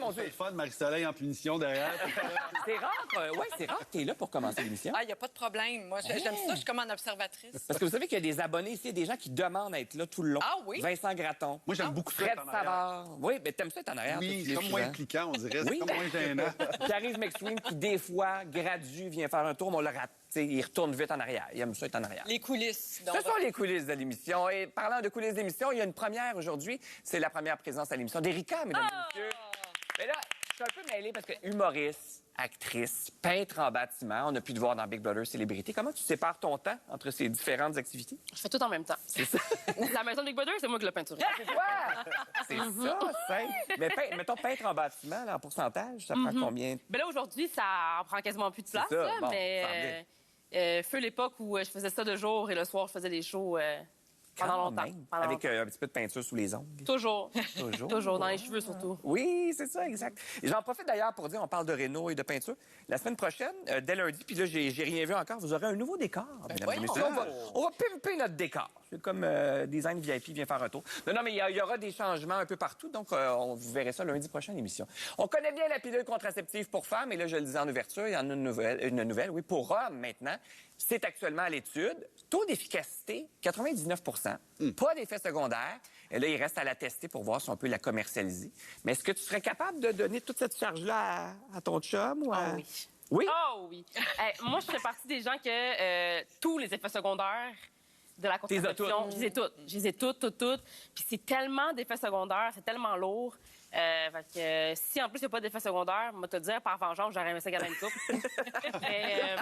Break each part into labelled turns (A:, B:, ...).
A: mon Dieu.
B: C'est le fun, Marie-Soleil en punition derrière.
A: C'est rare, c'est rare que tu es là pour commencer l'émission.
C: Ah, il n'y a pas de problème. Moi, j'aime ça. Je suis comme en observatrice.
A: Parce que vous savez qu'il y a des abonnés ici, il y a des gens qui demandent à être là tout le long.
C: Ah oui?
A: Vincent Gratton.
B: Moi, j'aime beaucoup ça.
A: Fred
B: être en arrière.
A: Savard. Oui, mais t'aimes ça être en arrière.
B: Oui,
A: toi, tu
B: c'est
A: l'es
B: comme moins
A: souvent.
B: impliquant, on dirait.
A: Oui.
B: C'est comme moins gênant.
A: Charisme Extreme qui, des fois, gradue, vient faire un tour, mais on le rate. T'sais, il retourne vite en arrière. Il aime ça être en arrière.
C: Les coulisses. Donc,
A: Ce sont les coulisses de l'émission. Et parlant de coulisses d'émission, il y a une première aujourd'hui. C'est la première présence à l'émission d'Erika, mesdames et messieurs. Mais là, je suis un peu mêlée parce que humoriste, actrice, peintre en bâtiment, on a pu te voir dans Big Brother Célébrité. Comment tu sépares ton temps entre ces différentes activités?
D: Je fais tout en même temps.
A: C'est ça.
D: La maison de Big Brother, c'est moi qui l'ai peinturée.
A: C'est toi! C'est ça, simple. Mais mettons, peintre en bâtiment, là, en pourcentage, ça prend combien?
D: Ben là, aujourd'hui, ça en prend quasiment plus de place.
A: ça,
D: là,
A: bon,
D: mais feu l'époque où je faisais ça de jour et le soir, je faisais des shows pendant
A: Quand
D: longtemps.
A: même.
D: Pendant
A: Avec
D: longtemps.
A: un petit peu de peinture sous les ongles.
D: Toujours.
A: Toujours.
D: Toujours, dans les cheveux surtout.
A: Oui, c'est ça, exact. Et j'en profite d'ailleurs pour dire, on parle de réno et de peinture. La semaine prochaine, dès lundi, puis là, j'ai rien vu encore, vous aurez un nouveau décor. Mesdames et
C: voyons.
A: messieurs. On va pimper notre décor. C'est comme Design VIP vient faire un tour. Non, mais il y aura des changements un peu partout, donc vous verrez ça lundi prochain, l'émission. On connaît bien la pilule contraceptive pour femmes, et là, je le disais en ouverture, il y en a une nouvelle, oui, pour hommes maintenant. C'est actuellement à l'étude. Taux d'efficacité, 99 Pas d'effet secondaire. Et là, il reste à la tester pour voir si on peut la commercialiser. Mais est-ce que tu serais capable de donner toute cette charge-là à ton chum? Ou à...
D: Ah oui.
A: Oui?
D: Oh oui. Moi, je fais partie des gens que tous les effets secondaires de la contraception, je les ai toutes. Puis c'est tellement d'effets secondaires, c'est tellement lourd. Fait que si en plus il n'y a pas d'effets secondaires, moi te dire par vengeance, j'aurais aimé ça garder une couple. Mais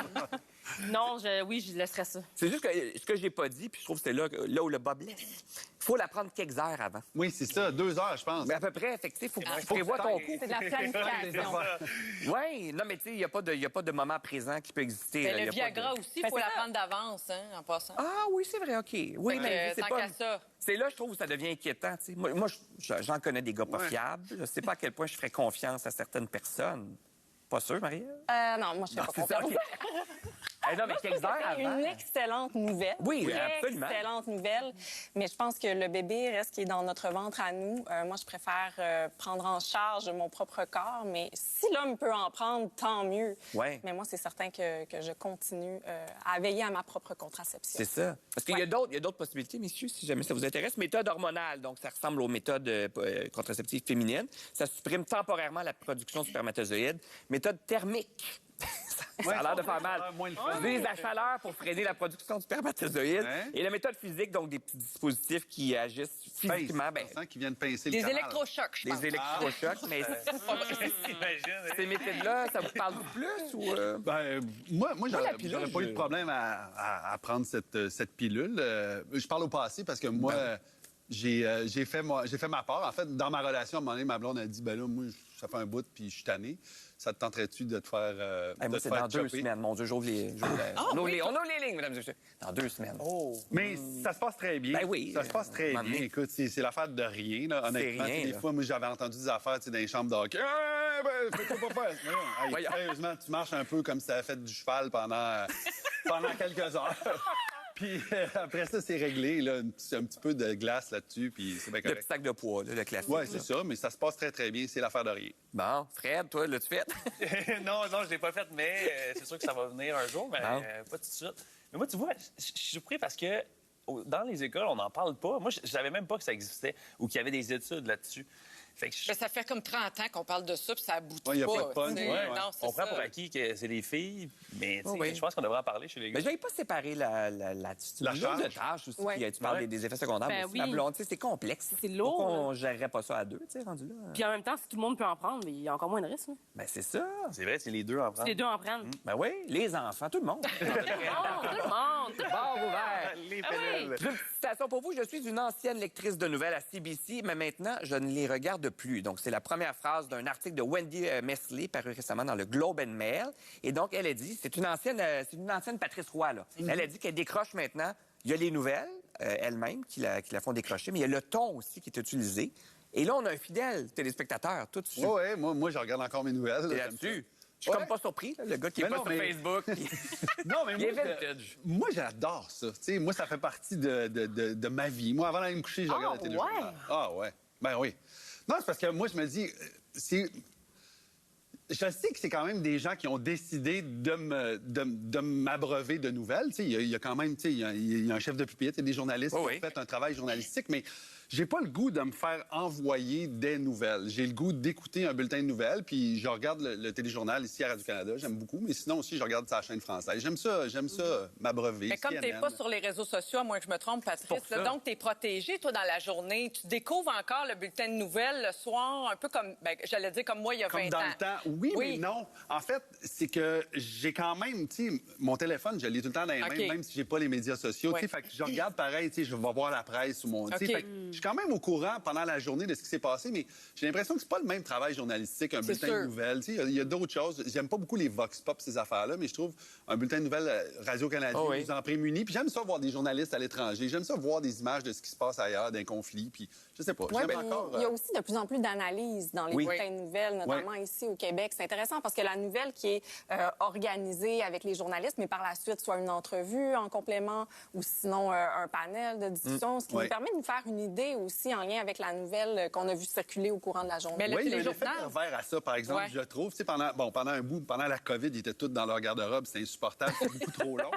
D: non, oui, je laisserais ça.
A: C'est juste que ce que j'ai pas dit, puis je trouve que c'est là où le bas blesse. Il faut la prendre quelques heures avant.
B: Oui, c'est ça, 2 heures, je pense.
A: Mais à peu près, effectivement, il faut que tu prévois ton coup.
E: C'est de la planification.
A: Oui, non, mais tu sais, il n'y a pas de moment présent qui peut exister.
C: Mais
A: là. Il y
C: le
A: a pas
C: Viagra
A: de-
C: aussi, il faut la prendre d'avance, hein, en passant.
A: Ah oui, c'est vrai, OK. Oui,
C: Fait
A: mais
C: que,
A: c'est
C: tant
A: pas...
C: qu'à ça.
A: C'est là, je trouve, où ça devient inquiétant. Tu sais. Moi, j'en connais des gars pas fiables. Je sais pas à quel point je ferais confiance à certaines personnes. Pas sûr, Marie?
E: Non, moi, je ne fais pas
A: C'est ça,
E: confiance.
A: OK. Eh non, mais quelques heures
E: C'est
A: avant.
E: une excellente nouvelle.
A: Oui, absolument.
E: Excellente nouvelle. Mais je pense que le bébé reste qui est dans notre ventre à nous. Moi, je préfère prendre en charge mon propre corps. Mais si l'homme peut en prendre, tant mieux.
A: Ouais.
E: Mais moi, c'est certain que je continue à veiller à ma propre contraception.
A: C'est ça. Parce qu'il y a d'autres possibilités, messieurs, si jamais ça vous intéresse. Méthode hormonale, donc ça ressemble aux méthodes contraceptives féminines. Ça supprime temporairement la production de spermatozoïdes. Méthode thermique. Ça a l'air de faire mal.
B: Moins le fun.
A: Utilise la chaleur pour freiner la production de spermatozoïdes.
B: Hein?
A: Et la méthode physique, donc des petits dispositifs qui agissent physiquement. Ben,
B: Ben, qui viennent pincer le
C: Des
B: canal.
C: électrochocs, je pense.
A: des électrochocs. Mais ces méthodes-là, ça vous parle plus ou...
B: Ben, moi
A: la pilule,
B: j'aurais pas eu de problème à prendre cette pilule. Je parle au passé parce que moi, j'ai fait ma part. En fait, dans ma relation, à un moment donné, ma blonde a dit, ben là, moi, ça fait un bout, puis je suis tanné. Ça te tenterait-tu de te faire
A: Moi, c'est dans 2 semaines. Mon Dieu, j'ouvre les... on ouvre les lignes, mesdames et messieurs. Dans 2 semaines.
B: Mais ça se passe très bien.
A: Ben oui.
B: Ça se passe très bien.
A: M'amener.
B: Écoute, c'est l'affaire de rien, là, honnêtement.
A: rien,
B: Des
A: là.
B: fois, moi, j'avais entendu des affaires dans les chambres de hockey. Ah, ben, fais-toi pas faire. Hey,
A: Voyons.
B: sérieusement, tu marches un peu comme si tu avais fait du cheval pendant quelques heures. Puis après ça, c'est réglé, là, un petit peu de glace là-dessus, puis c'est bien
A: Le
B: correct.
A: petit sac de poids, là, le classique.
B: Oui, c'est ça, mais ça se passe très, très bien. C'est l'affaire de rien.
A: Bon, Fred, toi, l'as-tu fait?
F: non, je l'ai pas fait, mais c'est sûr que ça va venir un jour, mais
A: Bon.
F: pas tout de suite. Mais moi, tu vois, je suis surpris parce que dans les écoles, on n'en parle pas. Moi, je savais même pas que ça existait ou qu'il y avait des études là-dessus. Fait que
C: Mais ça fait comme 30 ans qu'on parle de ça, puis ça aboutit
B: Ouais, y a
C: pas.
B: pas de punch,
C: tu sais.
B: ouais.
C: Non, c'est
F: on prend
C: ça.
F: pour acquis que c'est les filles, mais tu sais,
A: Oui.
F: je pense qu'on devrait en parler chez les gars.
A: Mais j'avais pas séparé la lourde de tâche aussi.
E: Ouais.
A: Puis, tu parles
F: Ouais.
A: des effets secondaires.
D: Ben
A: mais aussi
D: oui.
A: la blonde, tu sais, c'est complexe.
D: C'est lourd,
A: Pourquoi on gérerait pas ça à 2, tu sais, rendu là?
D: Puis en même temps, si tout le monde peut en prendre, il y a encore moins de risques. hein.
A: Ben, c'est ça.
F: C'est vrai, c'est les deux en
D: Si
F: prendre.
D: les deux en prennent.
A: Ben oui, les enfants, tout le monde.
D: Tout le monde!
A: Bord ouvert.
F: Les
D: Ah oui.
F: pédales.
A: J'ai une petite citation pour vous. Je suis une ancienne lectrice de nouvelles à CBC, mais maintenant, je ne les regarde plus. Donc, c'est la première phrase d'un article de Wendy Mesley paru récemment dans le Globe and Mail. Et donc, elle a dit, c'est une ancienne Patrice Roy, là. Elle a dit qu'elle décroche maintenant. Il y a les nouvelles, elles-mêmes, qui la font décrocher, mais il y a le ton aussi qui est utilisé. Et là, on a un fidèle téléspectateur, tout de suite.
B: Oui, moi, je regarde encore mes nouvelles.
A: Et
B: là,
A: là-dessus. Je suis
B: Ouais.
A: comme pas surpris, là, le gars qui est
B: Mais
A: pas
B: non,
A: sur
B: mais-
A: Facebook. puis-
B: Non, mais
A: Il est
B: moi,
A: vintage.
B: moi, j'adore ça. Tu sais, moi, ça fait partie de ma vie. Moi, avant d'aller me coucher, je regarde la télé.
E: ouais?
B: Ah, ouais. Ben oui. Non, c'est parce que moi, je me dis, je sais que c'est quand même des gens qui ont décidé de m'abreuver de nouvelles. Tu sais, il y a quand même, tu sais, il y a un chef de pupitre, il y a des journalistes qui ont fait un travail journalistique, mais j'ai pas le goût de me faire envoyer des nouvelles. J'ai le goût d'écouter un bulletin de nouvelles, puis je regarde le téléjournal ici à Radio-Canada, j'aime beaucoup, mais sinon aussi, je regarde sa chaîne française. J'aime ça m'abreuver.
C: Mais comme tu n'es pas sur les réseaux sociaux, à moins que je me trompe, Patrice, là, donc tu es protégé, toi, dans la journée. Tu découvres encore le bulletin de nouvelles le soir, un peu comme, ben, j'allais dire comme moi il y a 20 ans.
B: Comme dans le temps. Oui, mais non. En fait, c'est que j'ai quand même, tu sais, mon téléphone, je l'ai tout le temps dans les mains, même si j'ai pas les médias sociaux. Tu sais, fait que je regarde pareil, tu sais, je vais voir la presse ou mon... Tu sais, fait que je suis quand même au courant pendant la journée de ce qui s'est passé, mais j'ai l'impression que c'est pas le même travail journalistique, un bulletin de nouvelles. Tu sais, il y a d'autres choses. J'aime pas beaucoup les vox pop, ces affaires-là, mais je trouve un bulletin de nouvelles Radio-Canada nous en prémunit. Puis j'aime ça voir des journalistes à l'étranger. J'aime ça voir des images de ce qui se passe ailleurs, d'un conflit. Puis je sais pas. J'aime encore...
E: Il y a aussi de plus en plus d'analyses dans les bulletins de nouvelles, notamment ici au Québec. C'est intéressant parce que la nouvelle qui est organisée avec les journalistes, mais par la suite, soit une entrevue en complément ou sinon un panel de discussion, ce qui nous permet de nous faire une idée aussi en lien avec la nouvelle qu'on a vue circuler au courant de la journée.
C: Mais le
B: il y a un effet
C: téléjournal...
B: pervers à ça, par exemple, je trouve. Tu sais, pendant un bout, pendant la COVID, ils étaient tous dans leur garde-robe. C'était insupportable, c'était beaucoup trop long.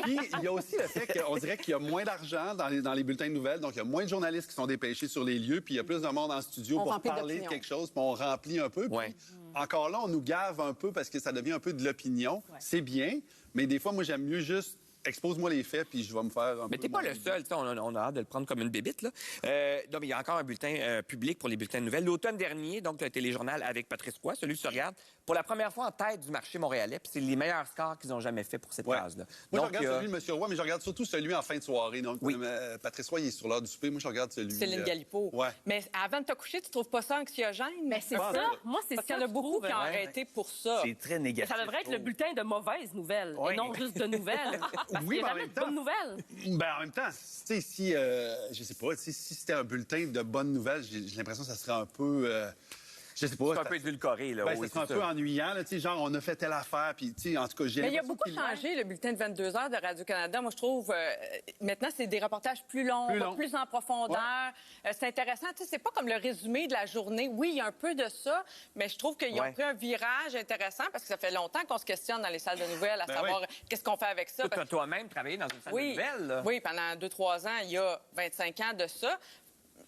B: Puis, il y a aussi le fait qu'on dirait qu'il y a moins d'argent dans les bulletins de nouvelles. Donc, il y a moins de journalistes qui sont dépêchés sur les lieux. Puis, il y a plus de monde en studio pour parler de quelque chose. Puis, on remplit un peu. Puis, encore là, on nous gave un peu parce que ça devient un peu de l'opinion. C'est bien. Mais des fois, moi, j'aime mieux juste... Expose-moi les faits, puis je vais me faire un peu...
A: Mais t'es pas le seul, on a hâte de le prendre comme une bébite, là. Non, mais il y a encore un bulletin public pour les bulletins de nouvelles. L'automne dernier, donc, le téléjournal avec Patrice Roy, celui qui se regarde, pour la première fois en tête du marché montréalais, puis c'est les meilleurs scores qu'ils ont jamais fait pour cette case-là.
B: Moi, je regarde celui de M. Roy, mais je regarde surtout celui en fin de soirée. Donc, Patrice Roy, il est sur l'heure du souper. Moi, je regarde celui...
C: Céline Galipo. Mais avant de te coucher, tu trouves pas ça anxiogène?
D: Mais c'est ça. Moi, c'est ça.
C: Parce qu'il y en a beaucoup qui ont arrêté pour ça.
F: C'est très négatif.
D: Ça devrait être le bulletin de mauvaises nouvelles et non juste de nouvelles.
B: Oui, mais en même temps...
D: nouvelles.
B: Ben, en même temps, tu sais, si, je sais pas, si c'était un bulletin de bonnes nouvelles, j'ai l'impression que ça serait un peu, je sais pas.
A: C'est un peu édulcoré, là.
B: Ben, ça serait un peu ennuyant, là, tu sais, genre, on a fait telle affaire, puis, tu sais, en tout cas, j'ai...
C: Mais il y a beaucoup changé, le bulletin de 22 heures de Radio-Canada. Moi, je trouve, maintenant, c'est des reportages plus longs, plus en profondeur. C'est intéressant. Tu sais, c'est pas comme le résumé de la journée. Oui, il y a un peu de ça, mais je trouve qu'ils ont pris un virage intéressant parce que ça fait longtemps qu'on se questionne dans les salles de nouvelles à savoir qu'est-ce qu'on fait avec ça.
A: Tu as toi-même travaillé dans une salle de nouvelles, là.
C: Oui, pendant 2-3 ans, il y a 25 ans de ça.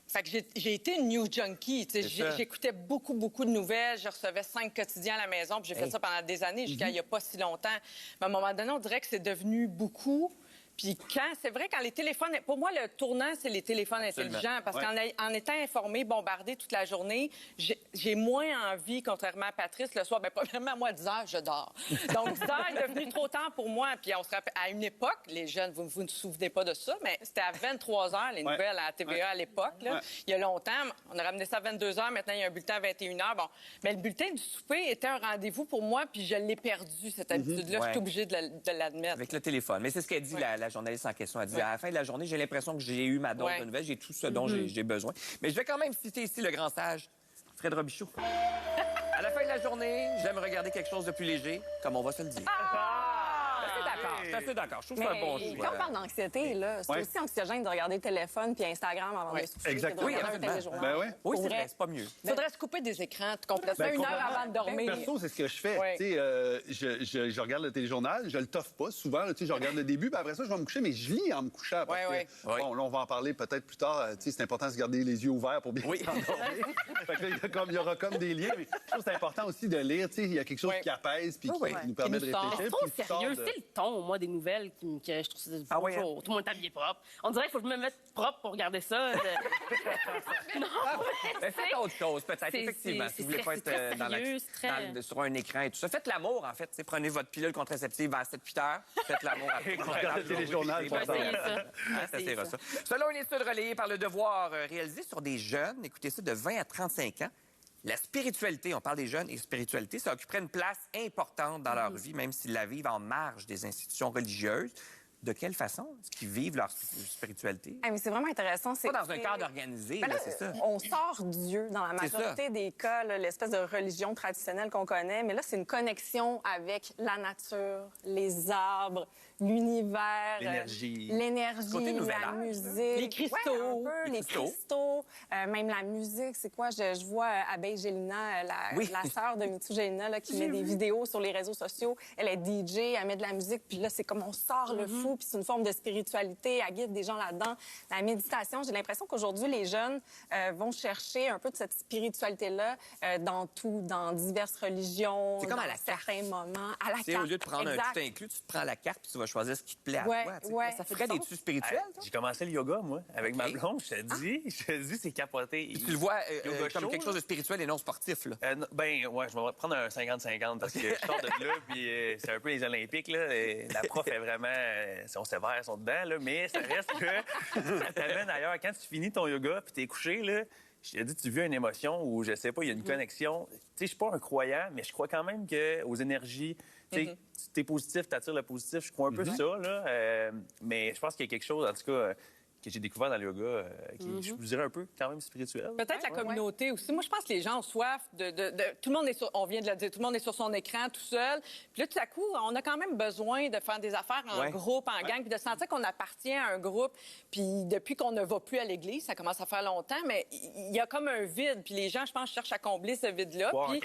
C: Fait que j'ai été une news junkie. J'écoutais beaucoup de nouvelles. Je recevais 5 quotidiens à la maison. Puis j'ai fait ça pendant des années, jusqu'à il n'y a pas si longtemps. Mais à un moment donné, on dirait que c'est devenu beaucoup. Puis c'est vrai, quand les téléphones... Pour moi, le tournant, c'est les téléphones intelligents. Parce qu'en étant informé, bombardé toute la journée, j'ai moins envie, contrairement à Patrice, le soir. Bien, premièrement, moi, à 10 heures, je dors. Donc, 10 heures est devenu trop tard pour moi. Puis on se rappelle, à une époque, les jeunes, vous ne vous souvenez pas de ça, mais c'était à 23 heures, les nouvelles à TVA à l'époque. Il y a longtemps, on a ramené ça à 22 heures. Maintenant, il y a un bulletin à 21 heures. Bon, mais le bulletin du souper était un rendez-vous pour moi, puis je l'ai perdu, cette habitude-là. Je suis obligée de l'admettre.
A: Avec le téléphone. Mais c'est ce qu'elle dit, la journaliste en question. Elle dit, à la fin de la journée, j'ai l'impression que j'ai eu ma dose de nouvelles, j'ai tout ce dont j'ai besoin. Mais je vais quand même citer ici le grand sage, Fred Robichaud. À la fin de la journée, j'aime regarder quelque chose de plus léger, comme on va se le dire. Je suis assez d'accord. Je trouve que c'est un bon choix.
E: Quand on parle d'anxiété, là, c'est aussi anxiogène de regarder le téléphone puis Instagram avant de se coucher.
B: Exactement.
E: Que de regarder un téléjournal.
A: Oui, c'est vrai, c'est pas mieux.
C: Il faudrait se couper des écrans complètement une heure avant de dormir.
B: Perso, c'est ce que je fais. Tu sais, je regarde le téléjournal, je le toffe pas souvent. Tu sais, je regarde le début, puis après ça, je vais me coucher, mais je lis en me couchant. Parce que, bon, là, on va en parler peut-être plus tard. Tu sais, c'est important de se garder les yeux ouverts pour bien s'endormir. Fait que là, il y aura comme des liens. Mais je trouve que c'est important aussi de lire. Tu sais, il y a quelque chose qui apaise puis qui nous permet de réfléchir.
D: C'est trop sérieux. C'est le ton, moi, des nouvelles que je trouve ça bonjour. Tout le monde est habillé propre. On dirait qu'il faut que je me mette propre pour regarder ça. Non,
A: faites autre chose, peut-être, effectivement. Si vous voulez pas être sur un écran et tout ça. Faites l'amour, en fait. T'sais, prenez votre pilule contraceptive à 7-8 heures. Faites l'amour après.
B: Regardez le téléjournal.
A: Ça. Selon une étude relayée par Le Devoir réalisée sur des jeunes, écoutez ça, de 20 à 35 ans, la spiritualité, on parle des jeunes et spiritualité, ça occuperait une place importante dans leur vie, même s'ils la vivent en marge des institutions religieuses. De quelle façon est-ce qu'ils vivent leur spiritualité?
E: Ah, mais c'est vraiment intéressant.
A: Pas dans un cadre organisé,
E: Ben là,
A: c'est ça.
E: on sort Dieu dans la majorité des cas, là, l'espèce de religion traditionnelle qu'on connaît. Mais là, c'est une connexion avec la nature, les arbres, l'univers,
F: L'énergie.
A: Côté
E: la
A: nouvel âge,
E: musique.
C: Les cristaux.
E: Ouais, un peu, les cristaux. Même la musique, c'est quoi? Je vois Abeille Gélina, la sœur de Mitsou Gélina, là, qui met des vidéos sur les réseaux sociaux. Elle est DJ, elle met de la musique, puis là, c'est comme on sort le fou, puis c'est une forme de spiritualité, elle guide des gens là-dedans. La méditation, j'ai l'impression qu'aujourd'hui, les jeunes vont chercher un peu de cette spiritualité-là dans tout, dans diverses religions,
A: C'est comme
E: dans
A: à la carte.
E: certains moments, à la
A: Tu sais,
E: carte.
A: au lieu de prendre un tout inclus, tu te prends la carte puis tu vas choisir ce qui te plaît à
E: Ouais,
A: toi. tu sais.
E: ouais.
A: Ça fait très des-tu spirituel, toi?
F: J'ai commencé le yoga, moi, avec ma blonde. Je te dis, c'est capoté.
A: Tu le vois
F: Yoga
A: comme
F: chaud,
A: quelque chose de spirituel et non sportif, là.
F: Ben, ouais, je vais prendre un 50-50 parce que je sors de là, puis c'est un peu les Olympiques, là. Et la prof est vraiment. Sont sévères, sont dedans, là, mais ça reste que ça t'amène ailleurs. Quand tu finis ton yoga, puis t'es couché, là, je te dis, tu vis une émotion où, je sais pas, il y a une connexion. Tu sais, je suis pas un croyant, mais je crois quand même aux énergies. Tu sais, t'es positif, t'attires le positif. Je crois un peu ça, là. Mais je pense qu'il y a quelque chose, en tout cas, que j'ai découvert dans le yoga, qui, je vous dirais, un peu quand même spirituel.
C: Peut-être la communauté aussi. Moi, je pense que les gens ont soif tout le monde est sur... On vient de le dire, tout le monde est sur son écran tout seul. Puis là, tout à coup, on a quand même besoin de faire des affaires en groupe, en gang, puis de sentir qu'on appartient à un groupe. Puis depuis qu'on ne va plus à l'église, ça commence à faire longtemps, mais il y a comme un vide. Puis les gens, je pense, cherchent à combler ce vide-là. Puis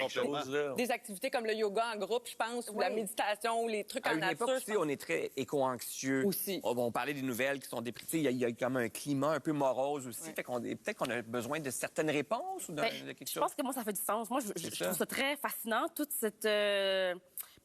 C: des activités comme le yoga en groupe, je pense, ou la méditation, ou les trucs
A: À
C: en
A: une
C: nature.
A: époque aussi, on est très éco-anxieux.
C: Aussi.
A: On parlait des nouvelles qui sont déprimées. Il y a comme un climat un peu morose aussi. Fait qu'on peut-être qu'on a besoin de certaines réponses ou de quelque chose.
D: Je pense que moi, ça fait du sens. Moi, je trouve ça très fascinant, toute cette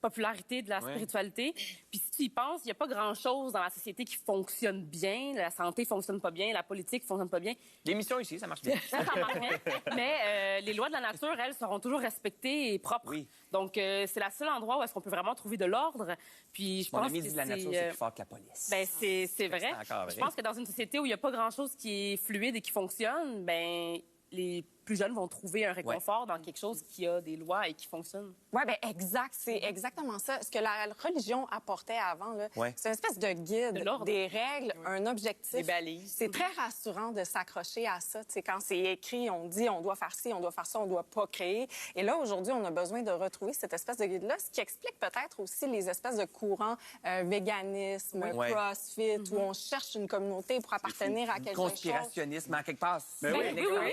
D: popularité de la spiritualité. Puis si tu y penses, il n'y a pas grand-chose dans la société qui fonctionne bien. La santé fonctionne pas bien, la politique fonctionne pas bien.
A: L'émission ici, ça marche bien.
D: Ça marche bien. Mais les lois de la nature, elles, seront toujours respectées et propres.
A: Oui.
D: Donc, c'est le seul endroit où est-ce qu'on peut vraiment trouver de l'ordre. Puis je
A: Mon
D: pense
A: ami
D: que
A: dit la nature, c'est plus fort que la police.
D: Ben, c'est vrai.
A: encore vrai.
D: Je pense que dans une société où il n'y a pas grand-chose qui est fluide et qui fonctionne, ben les plus jeunes vont trouver un réconfort dans quelque chose qui a des lois et qui fonctionne.
E: Oui, bien, exact. C'est exactement ça. Ce que la religion apportait avant, là, c'est une espèce de guide, des règles, un objectif.
C: Des balises.
E: C'est très rassurant de s'accrocher à ça. Tu sais, quand c'est écrit, on dit on doit faire ci, on doit faire ça, on doit pas créer. Et là, aujourd'hui, on a besoin de retrouver cette espèce de guide-là, ce qui explique peut-être aussi les espèces de courants véganisme, crossfit, où on cherche une communauté pour appartenir à quelque chose.
A: Conspirationnisme, en quelque part.
D: Oui,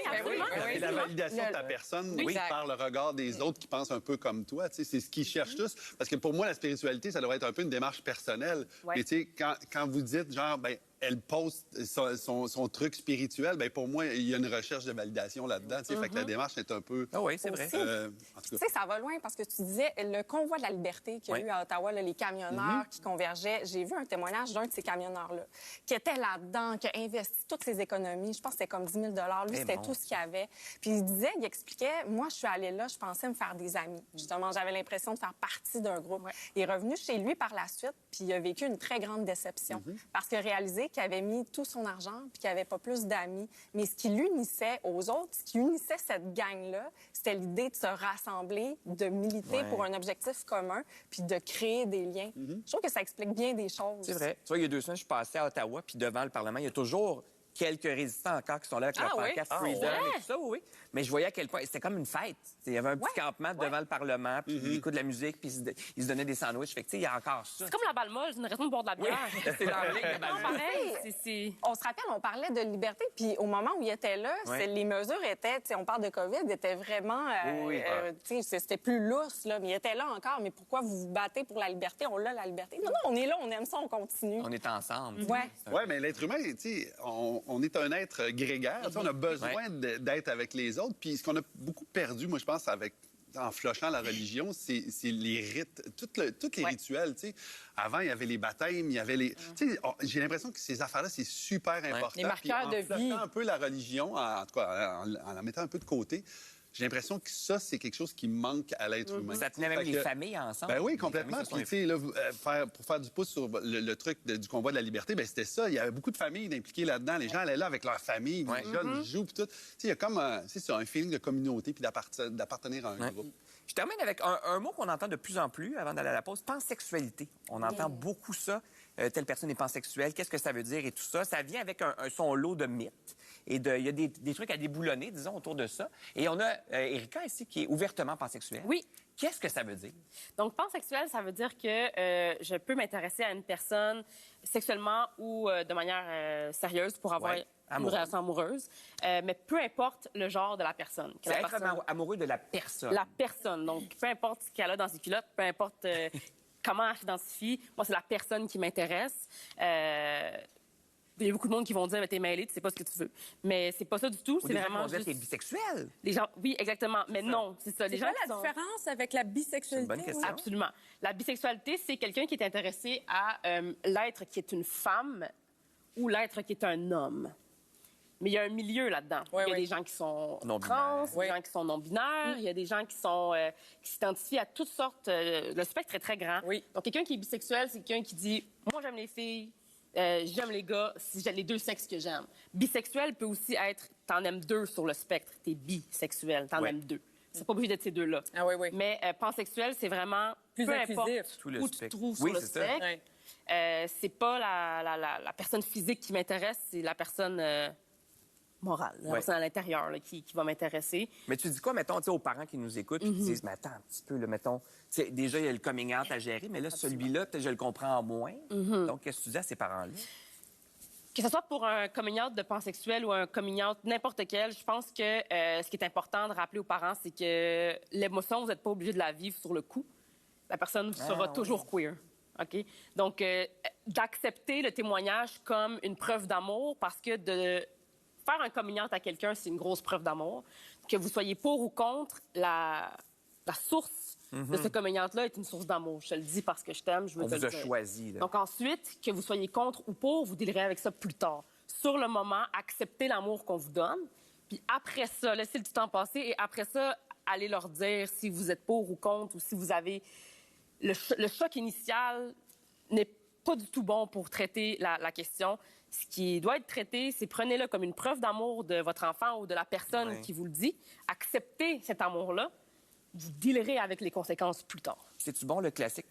D: absolument.
B: La validation de ta personne par le regard des autres qui pensent un peu comme toi. C'est ce qu'ils cherchent tous. Parce que pour moi, la spiritualité, ça devrait être un peu une démarche personnelle. Mais tu sais, quand vous dites, genre, ben elle poste son truc spirituel, bien, pour moi, il y a une recherche de validation là-dedans. Fait que la démarche est un peu...
A: Ah oui, c'est vrai.
E: Tu sais, ça va loin parce que tu disais le convoi de la liberté qu'il y a eu à Ottawa, là, les camionneurs qui convergeaient. J'ai vu un témoignage d'un de ces camionneurs-là qui était là-dedans, qui a investi toutes ses économies. Je pense que c'était comme 10 000 Lui, c'était tout ce qu'il avait. Puis il expliquait, moi, je suis allée là, je pensais me faire des amis. Justement, j'avais l'impression de faire partie d'un groupe. Il est revenu chez lui par la suite, puis il a vécu une très grande déception parce qu'il a réalisé qu'il avait mis tout son argent puis qu'il n'avait pas plus d'amis. Mais ce qui l'unissait aux autres, ce qui unissait cette gang-là, c'était l'idée de se rassembler, de militer pour un objectif commun puis de créer des liens. Je trouve que ça explique bien des choses.
A: C'est vrai. Tu vois, il y a 2 semaines, je suis passé à Ottawa, puis devant le Parlement, il y a toujours quelques résistants encore qui sont là avec leur pancarte Freedom et tout ça, oui. Mais je voyais à quel point... C'était comme une fête. Il y avait un petit campement devant le Parlement, puis ils écoutent de la musique, puis ils se donnaient des sandwichs. Fait que, tu sais, il y a encore ça.
D: C'est comme la balle molle, c'est une raison de boire de la bière.
A: C'est dans la ligne de balle
D: pareil.
E: On se rappelle, on parlait de liberté, puis au moment où il était là, les mesures étaient... On parle de COVID, étaient vraiment... c'était plus lousse, là, mais il était là encore. Mais pourquoi vous vous battez pour la liberté? On l'a, la liberté. Non, on est là, on aime ça, on continue.
A: On est ensemble.
E: Oui,
B: mais l'être humain, tu sais, on est un être grégaire. On a besoin d'être avec les autres. Puis ce qu'on a beaucoup perdu, moi, je pense, en flochant la religion, c'est les rites, tous les rituels. Tu sais. Avant, il y avait les baptêmes, il y avait les... Tu sais, j'ai l'impression que ces affaires-là, c'est super important.
C: Les marqueurs de vie.
B: En flochant un peu la religion, en tout cas, en la mettant un peu de côté, j'ai l'impression que ça, c'est quelque chose qui manque à l'être humain.
A: Ça tenait même les familles ensemble.
B: Ben oui, complètement. Puis, tu sais, là, pour faire du pouce sur le truc du convoi de la liberté, ben c'était ça. Il y avait beaucoup de familles impliquées là-dedans. Les gens allaient là avec leur famille, les jeunes jouent, puis tout. Tu sais, il y a comme un feeling de communauté puis d'appartenir à un groupe.
A: Je termine avec un mot qu'on entend de plus en plus avant d'aller à la pause, pansexualité. On entend beaucoup ça. Telle personne est pansexuelle, qu'est-ce que ça veut dire et tout ça. Ça vient avec son lot de mythes. Et il y a des trucs à déboulonner, disons, autour de ça. Et on a Erika ici qui est ouvertement pansexuelle.
D: Oui.
A: Qu'est-ce que ça veut dire?
D: Donc, pansexuel, ça veut dire que je peux m'intéresser à une personne sexuellement ou de manière sérieuse pour avoir une relation amoureuse, mais peu importe le genre de la personne.
A: C'est être amoureux de la personne.
D: La personne. Donc, peu importe ce qu'elle a dans ses culottes, peu importe comment elle s'identifie, moi, c'est la personne qui m'intéresse. Il y a beaucoup de monde qui vont dire, t'es mêlé, tu sais pas ce que tu veux. Mais c'est pas ça du tout. C'est vraiment
A: juste... t'es bisexuel.
D: Les gens, oui, exactement. Mais non, c'est ça.
E: C'est quoi la différence avec la bisexualité?
A: C'est une bonne question.
D: Absolument. La bisexualité, c'est quelqu'un qui est intéressé à l'être qui est une femme ou l'être qui est un homme. Mais il y a un milieu là-dedans. Il y a des gens qui sont trans, des gens qui sont non-binaires, il y a des gens qui s'identifient à toutes sortes. Le spectre est très grand. Donc, quelqu'un qui est bisexuel, c'est quelqu'un qui dit « Moi, j'aime les filles. J'aime les gars, si j'ai les deux sexes que j'aime. » Bisexuel peut aussi être, t'en aimes deux sur le spectre, t'es bisexuel, t'en aimes deux. C'est pas obligé d'être ces deux-là. Mais pansexuel, c'est vraiment
C: plus
D: peu
C: inclusif.
D: importe où tu te trouves sur le spectre. C'est pas la personne physique qui m'intéresse, c'est la personne morale, la personne à l'intérieur là, qui va m'intéresser.
A: Mais tu dis quoi, mettons, aux parents qui nous écoutent, qui disent, mais attends un petit peu, là, mettons, déjà, il y a le coming out à gérer, mais là, celui-là, peut-être je le comprends moins. Donc, qu'est-ce que tu dis à ces parents-là?
D: Que ce soit pour un coming out de pansexuel ou un coming out n'importe quel, je pense que ce qui est important de rappeler aux parents, c'est que l'émotion, vous n'êtes pas obligé de la vivre sur le coup. La personne sera toujours queer. OK? Donc, d'accepter le témoignage comme une preuve d'amour, parce que de faire un coming out à quelqu'un, c'est une grosse preuve d'amour. Que vous soyez pour ou contre, la source de ce coming out-là est une source d'amour. Je te le dis parce que je t'aime, je veux te le dire.
A: On vous a choisi. Là.
D: Donc ensuite, que vous soyez contre ou pour, vous dealerez avec ça plus tard. Sur le moment, acceptez l'amour qu'on vous donne. Puis après ça, laissez le temps passer. Et après ça, allez leur dire si vous êtes pour ou contre ou si vous avez... Le choc initial n'est pas du tout bon pour traiter la question. Ce qui doit être traité, c'est prenez-le comme une preuve d'amour de votre enfant ou de la personne qui vous le dit. Acceptez cet amour-là. Vous dealerez avec les conséquences plus tard.
A: C'est-tu bon, le classique?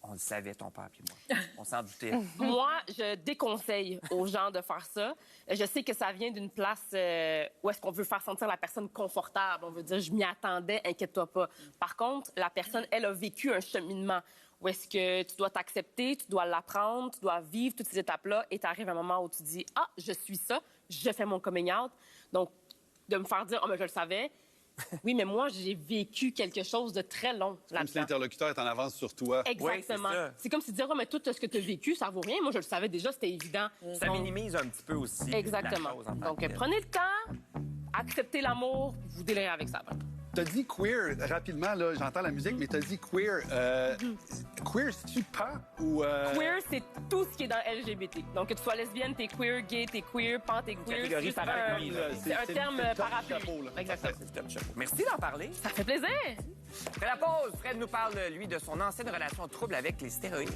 A: On le savait, ton père puis moi. On s'en doutait.
D: Moi, je déconseille aux gens de faire ça. Je sais que ça vient d'une place où est-ce qu'on veut faire sentir la personne confortable. On veut dire, je m'y attendais, inquiète-toi pas. Par contre, la personne, elle a vécu un cheminement où est-ce que tu dois t'accepter, tu dois l'apprendre, tu dois vivre toutes ces étapes-là et tu arrives à un moment où tu dis « Ah, je suis ça, je fais mon coming out. » Donc, de me faire dire « Ah, mais je le savais. » Oui, mais moi, j'ai vécu quelque chose de très long là-dedans.
B: Comme si l'interlocuteur est en avance sur toi.
D: Exactement.
A: Oui,
D: c'est comme si dire, oh, mais tout ce que tu as vécu, ça vaut rien. Moi, je le savais déjà, c'était évident.
A: Ça minimise un petit peu aussi.
D: Exactement.
A: La chose en
D: Donc,
A: tant
D: prenez le temps, acceptez l'amour, vous délirez avec ça.
B: T'as dit queer, rapidement, là, j'entends la musique, mais t'as dit queer. Queer, c'est-tu pan ou...
D: Queer, c'est tout ce qui est dans LGBT. Donc, que tu sois lesbienne, t'es queer, gay, t'es queer, pan, t'es queer.
A: Catégorie
D: C'est
A: parapluie, là.
D: c'est un terme parapluie.
A: Exactement. C'est top chapeau. Merci d'en parler.
D: Ça fait plaisir.
A: Après la pause, Fred nous parle, lui, de son ancienne relation trouble avec les stéroïdes.